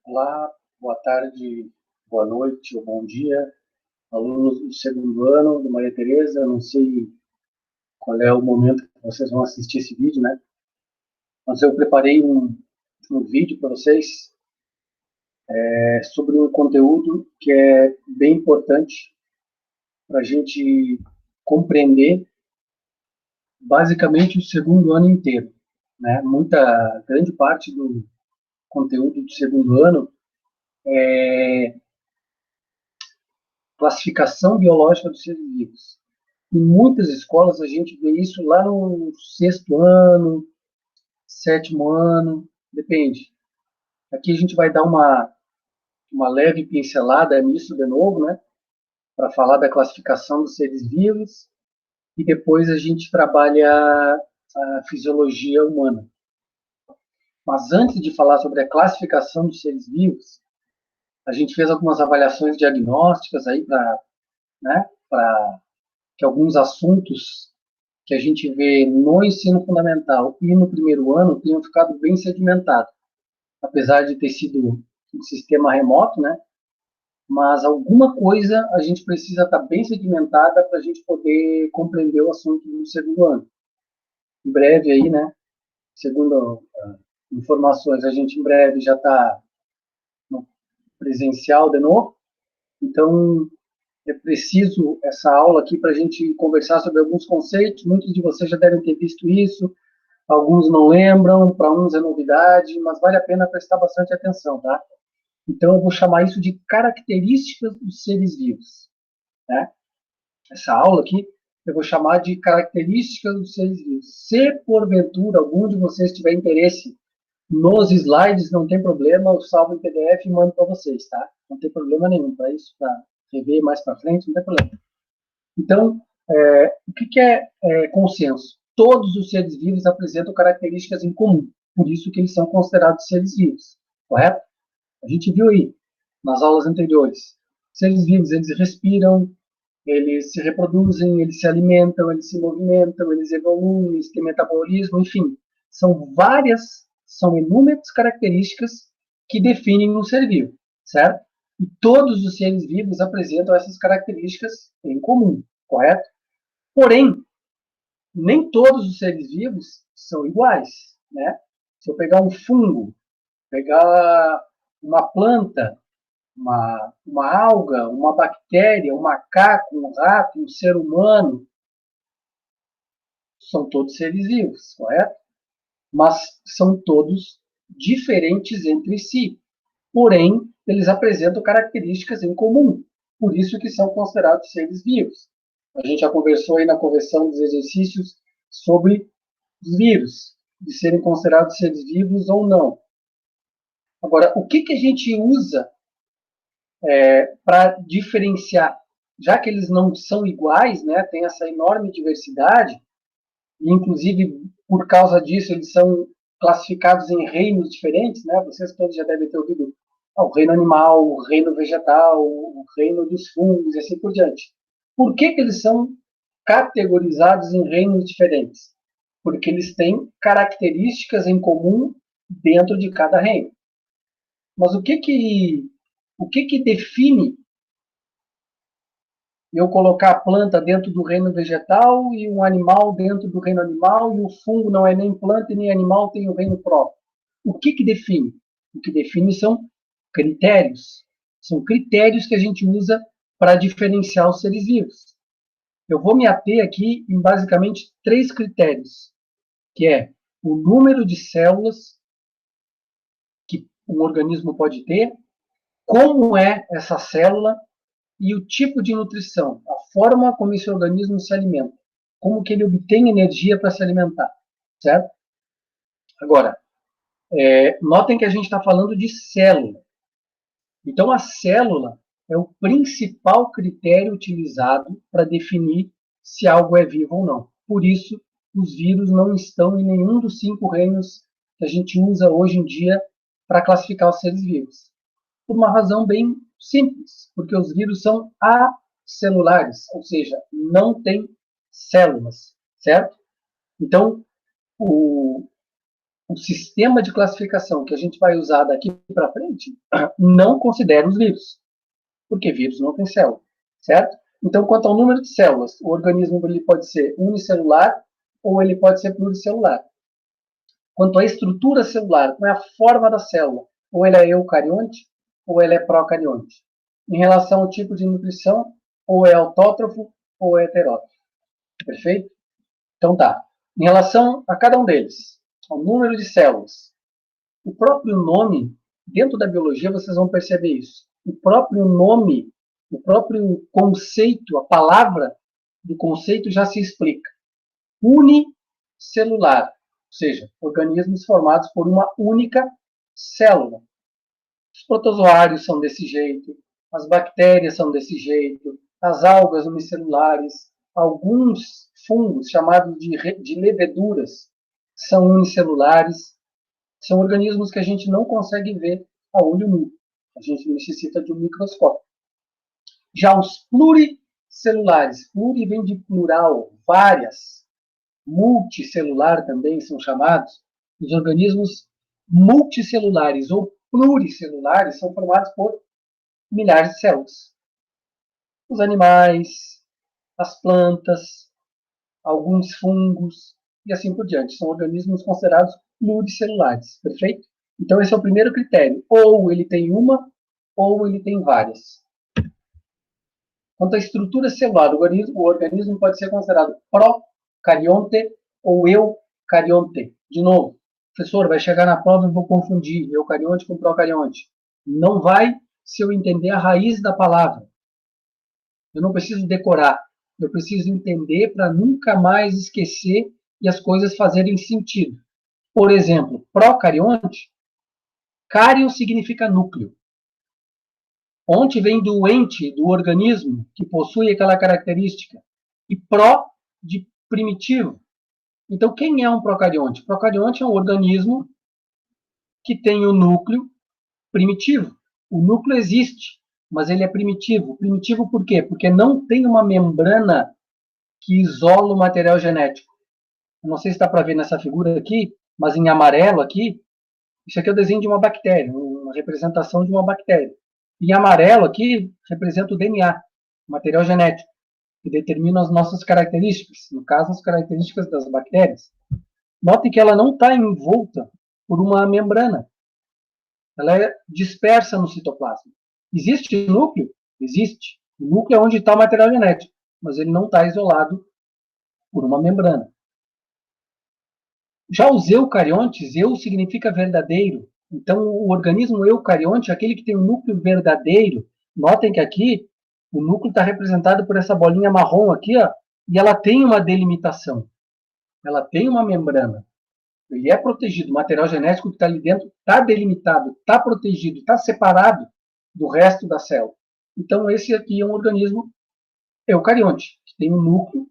Olá, boa tarde, boa noite ou bom dia, alunos do segundo ano do Maria Tereza. Eu não sei qual é o momento que vocês vão assistir esse vídeo, né? Mas eu preparei um vídeo para vocês sobre um conteúdo que é bem importante para a gente compreender basicamente o segundo ano inteiro, né? Muita grande parte do conteúdo do segundo ano é classificação biológica dos seres vivos. Em muitas escolas a gente vê isso lá no sexto ano, sétimo ano, depende. Aqui a gente vai dar uma leve pincelada nisso de novo, né? Para falar da classificação dos seres vivos e depois a gente trabalha a fisiologia humana. Mas antes de falar sobre a classificação dos seres vivos, a gente fez algumas avaliações diagnósticas aí para, né, para que alguns assuntos que a gente vê no ensino fundamental e no primeiro ano tenham ficado bem sedimentados, apesar de ter sido um sistema remoto, né? Mas alguma coisa a gente precisa estar bem sedimentada para a gente poder compreender o assunto no segundo ano. Em breve aí, né? Segundo informações, a gente em breve já está no presencial de novo, então é preciso essa aula aqui para a gente conversar sobre alguns conceitos. Muitos de vocês já devem ter visto isso, alguns não lembram, para uns é novidade, mas vale a pena prestar bastante atenção, tá? Então, eu vou chamar isso de características dos seres vivos, né? Essa aula aqui, eu vou chamar de características dos seres vivos. Se, porventura, algum de vocês tiver interesse nos slides, não tem problema, eu salvo em PDF e mando para vocês, tá? Não tem problema nenhum para isso, para rever mais para frente, não tem problema. Então, o que é consenso? Todos os seres vivos apresentam características em comum, por isso que eles são considerados seres vivos, correto? A gente viu aí, nas aulas anteriores, seres vivos, eles respiram, eles se reproduzem, eles se alimentam, eles se movimentam, eles evoluem, eles têm metabolismo, enfim. São inúmeras características que definem um ser vivo, certo? E todos os seres vivos apresentam essas características em comum, correto? Porém, nem todos os seres vivos são iguais, né? Se eu pegar um fungo, pegar uma planta, uma alga, uma bactéria, um macaco, um rato, um ser humano, são todos seres vivos, correto? Mas são todos diferentes entre si. Porém, eles apresentam características em comum. Por isso que são considerados seres vivos. A gente já conversou aí na correção dos exercícios sobre os vírus, de serem considerados seres vivos ou não. Agora, o que a gente usa para diferenciar? Já que eles não são iguais, né, tem essa enorme diversidade, e inclusive por causa disso eles são classificados em reinos diferentes, né? Vocês todos já devem ter ouvido o reino animal, o reino vegetal, o reino dos fungos e assim por diante. Por que eles são categorizados em reinos diferentes? Porque eles têm características em comum dentro de cada reino. Mas o que define eu colocar a planta dentro do reino vegetal e um animal dentro do reino animal e o fungo não é nem planta e nem animal, tem o reino próprio? O que define? O que define são critérios. São critérios que a gente usa para diferenciar os seres vivos. Eu vou me ater aqui em basicamente 3 critérios, que é o número de células que um organismo pode ter, como é essa célula e o tipo de nutrição, a forma como esse organismo se alimenta, como que ele obtém energia para se alimentar, certo? Agora, notem que a gente está falando de célula. Então, a célula é o principal critério utilizado para definir se algo é vivo ou não. Por isso, os vírus não estão em nenhum dos 5 reinos que a gente usa hoje em dia para classificar os seres vivos. Por uma razão bem simples, porque os vírus são acelulares, ou seja, não têm células, certo? Então, o, o sistema de classificação que a gente vai usar daqui para frente não considera os vírus, porque vírus não tem célula, certo? Então, quanto ao número de células, o organismo ele pode ser unicelular ou ele pode ser pluricelular. Quanto à estrutura celular, como é a forma da célula, ou ela é eucarionte ou ela é procarionte. Em relação ao tipo de nutrição, ou é autótrofo ou é heterótrofo. Perfeito? Então tá. Em relação a cada um deles, ao número de células, o próprio nome, dentro da biologia vocês vão perceber isso. O próprio nome, o próprio conceito, a palavra do conceito já se explica. Unicelular, ou seja, organismos formados por uma única célula. Os protozoários são desse jeito, as bactérias são desse jeito, as algas unicelulares, alguns fungos chamados de leveduras são unicelulares, são organismos que a gente não consegue ver a olho nu. A gente necessita de um microscópio. Já os pluricelulares, pluri vem de plural, várias, multicelular também são chamados, os organismos multicelulares ou pluricelulares são formados por milhares de células. Os animais, as plantas, alguns fungos e assim por diante. São organismos considerados pluricelulares, perfeito? Então esse é o primeiro critério. Ou ele tem uma, ou ele tem várias. Quanto à estrutura celular, o organismo pode ser considerado procarionte ou eucarionte. De novo, professor, vai chegar na prova e vou confundir eucarionte com procarionte. Não vai se eu entender a raiz da palavra. Eu não preciso decorar. Eu preciso entender para nunca mais esquecer e as coisas fazerem sentido. Por exemplo, procarionte, cário significa núcleo. Onte vem do ente, do organismo, que possui aquela característica. E pró, de primitivo. Então, quem é um procarionte? Procarionte é um organismo que tem o núcleo primitivo. O núcleo existe, mas ele é primitivo. Primitivo por quê? Porque não tem uma membrana que isola o material genético. Eu não sei se dá para ver nessa figura aqui, mas em amarelo aqui, isso aqui é o desenho de uma bactéria, uma representação de uma bactéria. Em amarelo aqui, representa o DNA, o material genético, que determina as nossas características, no caso, as características das bactérias. Note que ela não está envolta por uma membrana. Ela é dispersa no citoplasma. Existe núcleo? Existe. O núcleo é onde está o material genético, mas ele não está isolado por uma membrana. Já os eucariontes, eu significa verdadeiro. Então, o organismo eucarionte é aquele que tem um núcleo verdadeiro. Notem que aqui o núcleo está representado por essa bolinha marrom aqui, ó, e ela tem uma delimitação. Ela tem uma membrana. Ele é protegido. O material genético que está ali dentro está delimitado, está protegido, está separado do resto da célula. Então, esse aqui é um organismo eucarionte, que tem um núcleo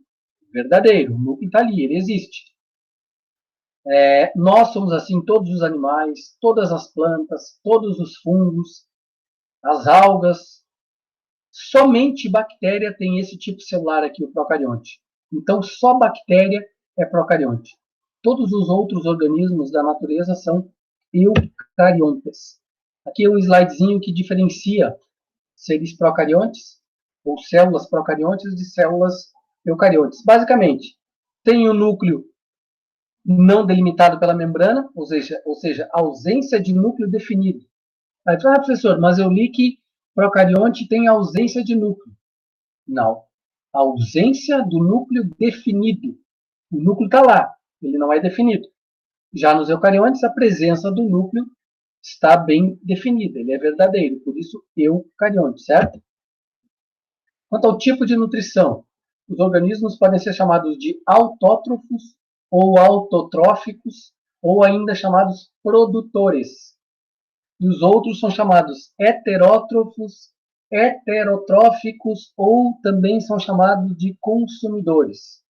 verdadeiro. O núcleo está ali, ele existe. Nós somos assim, todos os animais, todas as plantas, todos os fungos, as algas. Somente bactéria tem esse tipo celular aqui, o procarionte. Então, só bactéria é procarionte. Todos os outros organismos da natureza são eucariontes. Aqui é um slidezinho que diferencia seres procariontes, ou células procariontes, de células eucariontes. Basicamente, tem o núcleo não delimitado pela membrana, ou seja, ausência de núcleo definido. Aí fala, professor, mas eu li que procarionte tem ausência de núcleo. Não. A ausência do núcleo definido. O núcleo está lá, ele não é definido. Já nos eucariontes, a presença do núcleo está bem definida, ele é verdadeiro, por isso eucarionte, certo? Quanto ao tipo de nutrição, os organismos podem ser chamados de autótrofos ou autotróficos, ou ainda chamados produtores. E os outros são chamados heterótrofos, heterotróficos, ou também são chamados de consumidores.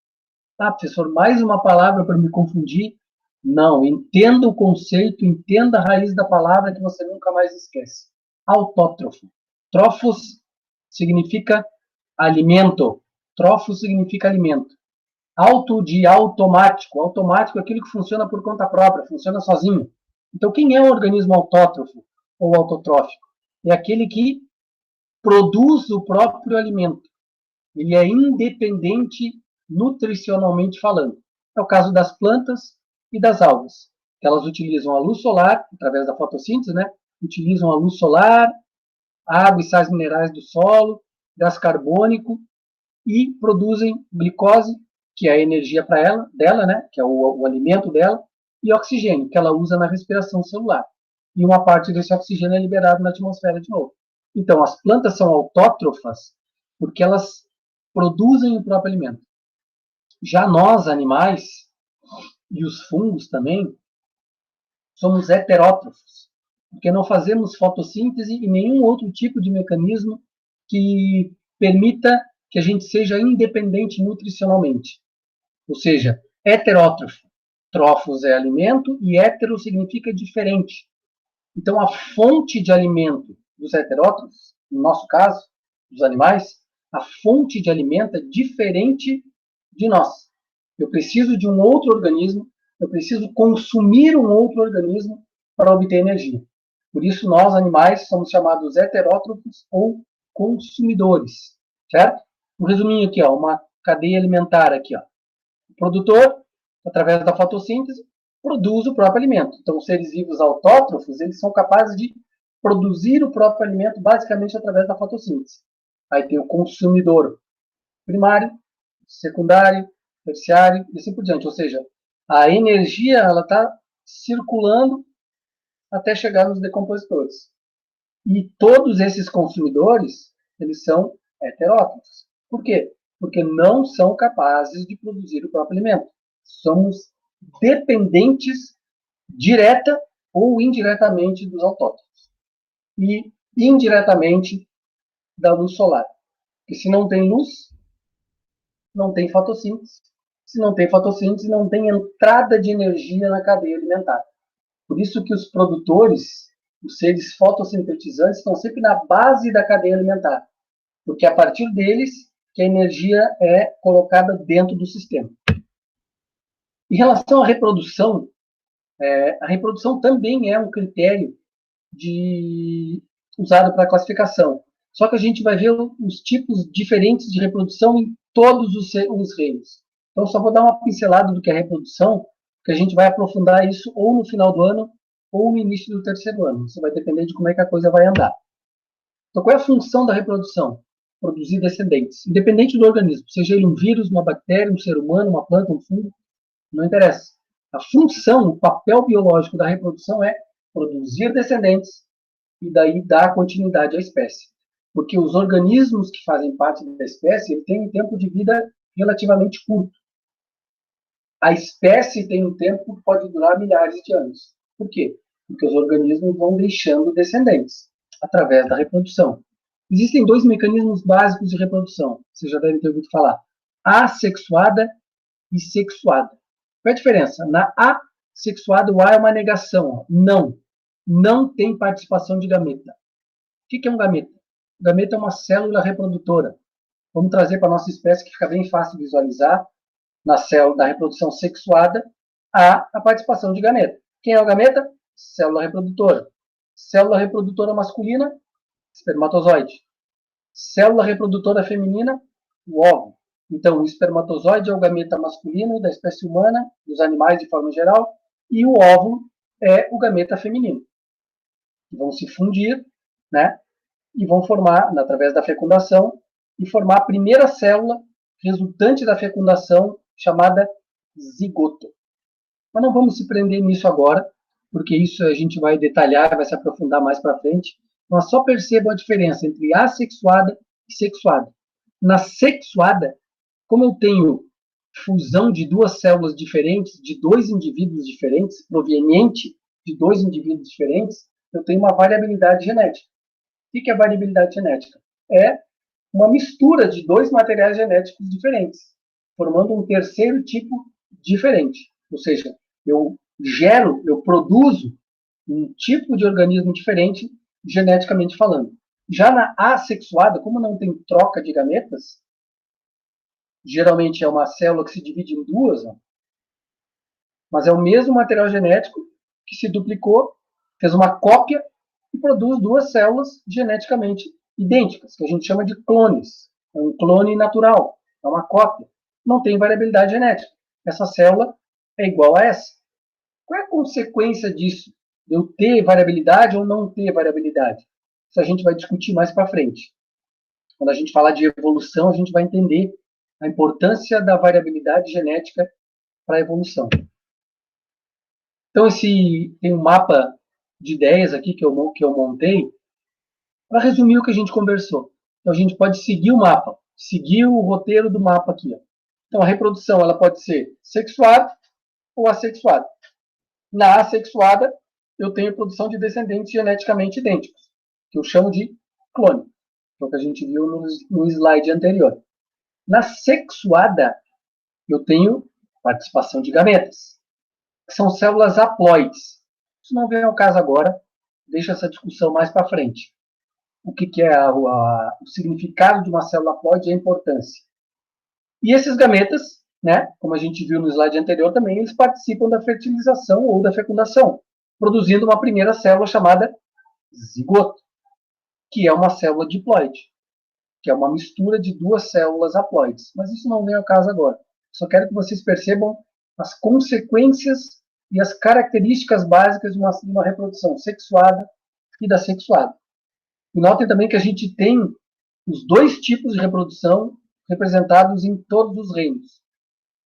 Ah, professor, mais uma palavra para me confundir? Não, entenda o conceito, entenda a raiz da palavra que você nunca mais esquece. Autótrofo. Trófos significa alimento. Trófos significa alimento. de automático. Automático é aquilo que funciona por conta própria, funciona sozinho. Então, quem é um organismo autótrofo ou autotrófico? É aquele que produz o próprio alimento. Ele é independente nutricionalmente falando. É o caso das plantas e das algas, que elas utilizam a luz solar, através da fotossíntese, né? Utilizam a luz solar, água e sais minerais do solo, gás carbônico e produzem glicose, que é a energia para ela, dela, né? Que é o alimento dela, e oxigênio, que ela usa na respiração celular. E uma parte desse oxigênio é liberado na atmosfera de novo. Então, as plantas são autótrofas porque elas produzem o próprio alimento. Já nós, animais, e os fungos também, somos heterótrofos, porque não fazemos fotossíntese e nenhum outro tipo de mecanismo que permita que a gente seja independente nutricionalmente. Ou seja, heterótrofo. Trófos é alimento e hétero significa diferente. Então, a fonte de alimento dos heterótrofos, no nosso caso, dos animais, a fonte de alimento é diferente de nós. Eu preciso de um outro organismo, eu preciso consumir um outro organismo para obter energia. Por isso, nós, animais, somos chamados heterótrofos ou consumidores, certo? Um resuminho aqui, ó, uma cadeia alimentar aqui, ó. O produtor, através da fotossíntese, produz o próprio alimento. Então, os seres vivos autótrofos, eles são capazes de produzir o próprio alimento basicamente através da fotossíntese. Aí tem o consumidor primário, secundário, terciário e assim por diante. Ou seja, a energia ela está circulando até chegar nos decompositores. E todos esses consumidores, eles são heterótrofos. Por quê? Porque não são capazes de produzir o próprio alimento. Somos dependentes direta ou indiretamente dos autótrofos. E indiretamente da luz solar. Porque se não tem luz, não tem fotossíntese. Se não tem fotossíntese, não tem entrada de energia na cadeia alimentar. Por isso que os produtores, os seres fotossintetizantes, estão sempre na base da cadeia alimentar. Porque é a partir deles que a energia é colocada dentro do sistema. Em relação à reprodução, a reprodução também é um critério usado para classificação. Só que a gente vai ver os tipos diferentes de reprodução em todos os reinos. Então, só vou dar uma pincelada do que é reprodução, que a gente vai aprofundar isso ou no final do ano ou no início do terceiro ano. Isso vai depender de como é que a coisa vai andar. Então, qual é a função da reprodução? Produzir descendentes, independente do organismo, seja ele um vírus, uma bactéria, um ser humano, uma planta, um fungo, não interessa. A função, o papel biológico da reprodução é produzir descendentes e daí dar continuidade à espécie. Porque os organismos que fazem parte da espécie têm um tempo de vida relativamente curto. A espécie tem um tempo que pode durar milhares de anos. Por quê? Porque os organismos vão deixando descendentes através da reprodução. Existem dois mecanismos básicos de reprodução. Vocês já devem ter ouvido falar. Assexuada e sexuada. Qual é a diferença? Na assexuada, o A é uma negação. Não. Não tem participação de gameta. O que é um gameta? O gameta é uma célula reprodutora. Vamos trazer para a nossa espécie, que fica bem fácil de visualizar, na célula da reprodução sexuada, há a participação de gameta. Quem é o gameta? Célula reprodutora. Célula reprodutora masculina, espermatozoide. Célula reprodutora feminina, o óvulo. Então, o espermatozoide é o gameta masculino da espécie humana, dos animais de forma geral, e o óvulo é o gameta feminino. Vão se fundir, né? E vão formar, através da fecundação, e formar a primeira célula resultante da fecundação, chamada zigoto. Mas não vamos se prender nisso agora, porque isso a gente vai detalhar, vai se aprofundar mais para frente. Mas só percebam a diferença entre assexuada e sexuada. Na sexuada, como eu tenho fusão de duas células diferentes, de dois indivíduos diferentes, proveniente de dois indivíduos diferentes, eu tenho uma variabilidade genética. O que é variabilidade genética? É uma mistura de dois materiais genéticos diferentes, formando um terceiro tipo diferente. Ou seja, eu produzo um tipo de organismo diferente geneticamente falando. Já na assexuada, como não tem troca de gametas, geralmente é uma célula que se divide em duas, ó, mas é o mesmo material genético que se duplicou, fez uma cópia e produz duas células geneticamente idênticas, que a gente chama de clones. É um clone natural, é uma cópia. Não tem variabilidade genética. Essa célula é igual a essa. Qual é a consequência disso? De eu ter variabilidade ou não ter variabilidade? Isso a gente vai discutir mais para frente. Quando a gente falar de evolução, a gente vai entender a importância da variabilidade genética para a evolução. Então, tem um mapa de ideias aqui que eu montei para resumir o que a gente conversou. Então, a gente pode seguir o mapa, seguir o roteiro do mapa aqui. Ó. Então, a reprodução ela pode ser sexuada ou assexuada. Na assexuada, eu tenho produção de descendentes geneticamente idênticos, que eu chamo de clone, que é o que a gente viu no slide anterior. Na sexuada, eu tenho participação de gametas, que são células haploides. Isso não vem ao caso agora, deixa essa discussão mais para frente. O que é o significado de uma célula haploide e a importância. E esses gametas, né, como a gente viu no slide anterior também, eles participam da fertilização ou da fecundação, produzindo uma primeira célula chamada zigoto, que é uma célula diploide, que é uma mistura de duas células haploides. Mas isso não vem ao caso agora. Só quero que vocês percebam as consequências e as características básicas de uma reprodução sexuada e da sexuada. E notem também que a gente tem os dois tipos de reprodução representados em todos os reinos.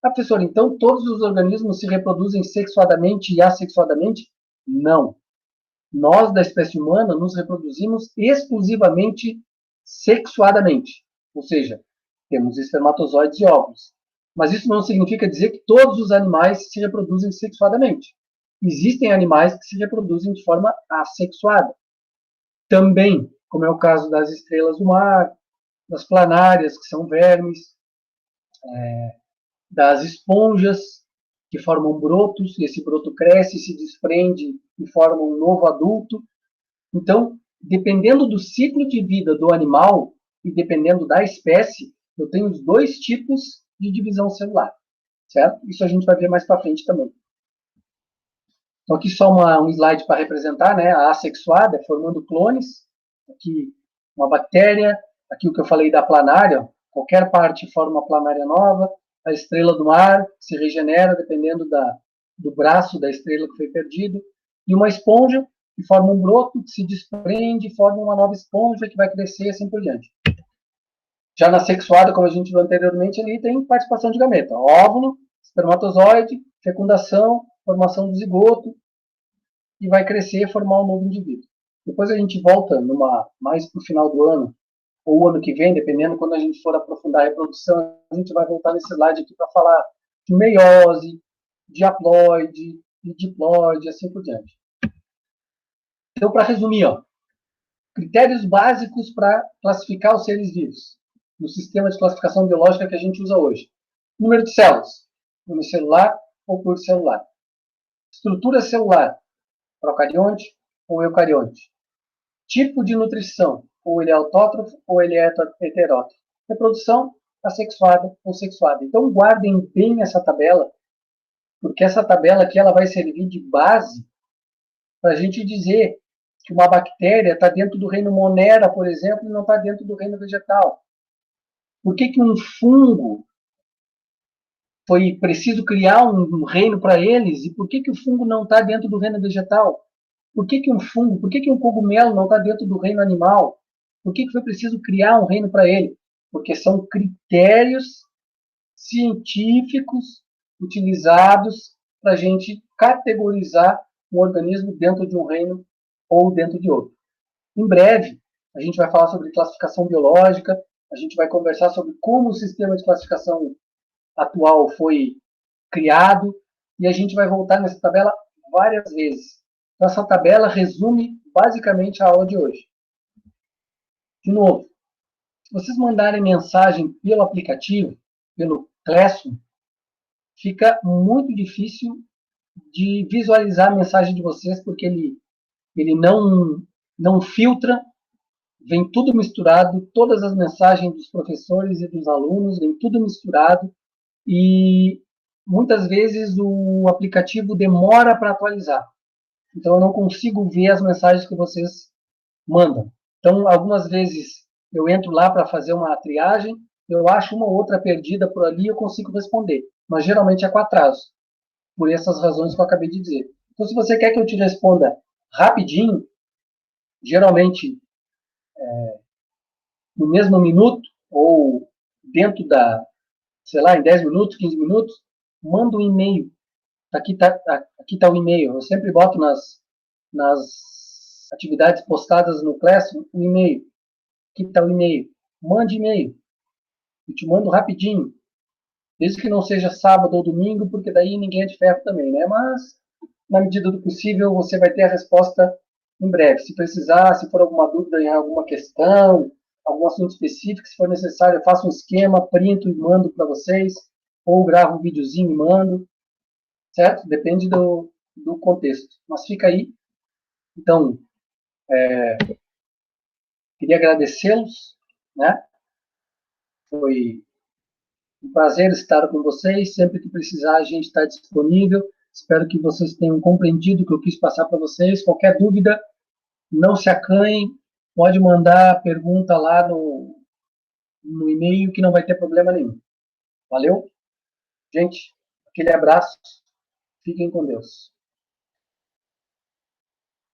Ah, professor, então todos os organismos se reproduzem sexuadamente e assexuadamente? Não. Nós, da espécie humana, nos reproduzimos exclusivamente sexuadamente. Ou seja, temos espermatozoides e óvulos. Mas isso não significa dizer que todos os animais se reproduzem sexuadamente. Existem animais que se reproduzem de forma assexuada. Também, como é o caso das estrelas do mar, das planárias, que são vermes, das esponjas, que formam brotos, e esse broto cresce, se desprende e forma um novo adulto. Então, dependendo do ciclo de vida do animal e dependendo da espécie, eu tenho os dois tipos de divisão celular, certo? Isso a gente vai ver mais para frente também. Então, aqui só um slide para representar, né? A assexuada, formando clones. Aqui, uma bactéria. Aqui o que eu falei da planária. Qualquer parte forma uma planária nova. A estrela do mar se regenera dependendo do braço da estrela que foi perdido. E uma esponja, que forma um broto, que se desprende e forma uma nova esponja que vai crescer e assim por diante. Já na sexuada, como a gente viu anteriormente, ali tem participação de gameta. Óvulo, espermatozoide, fecundação, formação do zigoto, e vai crescer e formar um novo indivíduo. Depois a gente volta mais para o final do ano, ou o ano que vem, dependendo, quando a gente for aprofundar a reprodução, a gente vai voltar nesse slide aqui para falar de meiose, de haploide, de diploide, assim por diante. Então, para resumir, critérios básicos para classificar os seres vivos no sistema de classificação biológica que a gente usa hoje. Número de células, unicelular ou pluricelular. Estrutura celular, procarionte ou eucarionte. Tipo de nutrição, ou ele é autótrofo ou ele é heterótrofo. Reprodução, assexuada ou sexuada. Então, guardem bem essa tabela, porque essa tabela aqui ela vai servir de base para a gente dizer que uma bactéria está dentro do reino Monera, por exemplo, e não está dentro do reino vegetal. Por que um fungo foi preciso criar um reino para eles e por que o fungo não está dentro do reino vegetal? Por que um cogumelo não está dentro do reino animal? Por que foi preciso criar um reino para ele? Porque são critérios científicos utilizados para a gente categorizar um organismo dentro de um reino ou dentro de outro. Em breve, a gente vai falar sobre classificação biológica, a gente vai conversar sobre como o sistema de classificação atual foi criado e a gente vai voltar nessa tabela várias vezes. Então, essa tabela resume basicamente a aula de hoje. De novo, se vocês mandarem mensagem pelo aplicativo, pelo Classroom, fica muito difícil de visualizar a mensagem de vocês, porque ele não filtra vem tudo misturado, todas as mensagens dos professores e dos alunos, vem tudo misturado, e muitas vezes o aplicativo demora para atualizar. Então eu não consigo ver as mensagens que vocês mandam. Então, algumas vezes eu entro lá para fazer uma triagem, eu acho uma ou outra perdida por ali e eu consigo responder. Mas geralmente é com atraso, por essas razões que eu acabei de dizer. Então, se você quer que eu te responda rapidinho, geralmente no mesmo minuto, ou dentro da, sei lá, em 10 minutos, 15 minutos, manda um e-mail. Aqui tá o e-mail. Eu sempre boto nas atividades postadas no Classroom um e-mail. Aqui está o e-mail. Mande e-mail. Eu te mando rapidinho. Desde que não seja sábado ou domingo, porque daí ninguém é de ferro também, né? Mas, na medida do possível, você vai ter a resposta em breve. Se precisar, se for alguma dúvida em alguma questão, algum assunto específico, se for necessário, eu faço um esquema, printo e mando para vocês, ou gravo um videozinho e mando, certo? Depende do contexto. Mas fica aí. Então, queria agradecê-los, né? Foi um prazer estar com vocês. Sempre que precisar, a gente está disponível. Espero que vocês tenham compreendido o que eu quis passar para vocês. Qualquer dúvida, não se acanhem. Pode mandar pergunta lá no e-mail que não vai ter problema nenhum. Valeu? Gente, aquele abraço. Fiquem com Deus.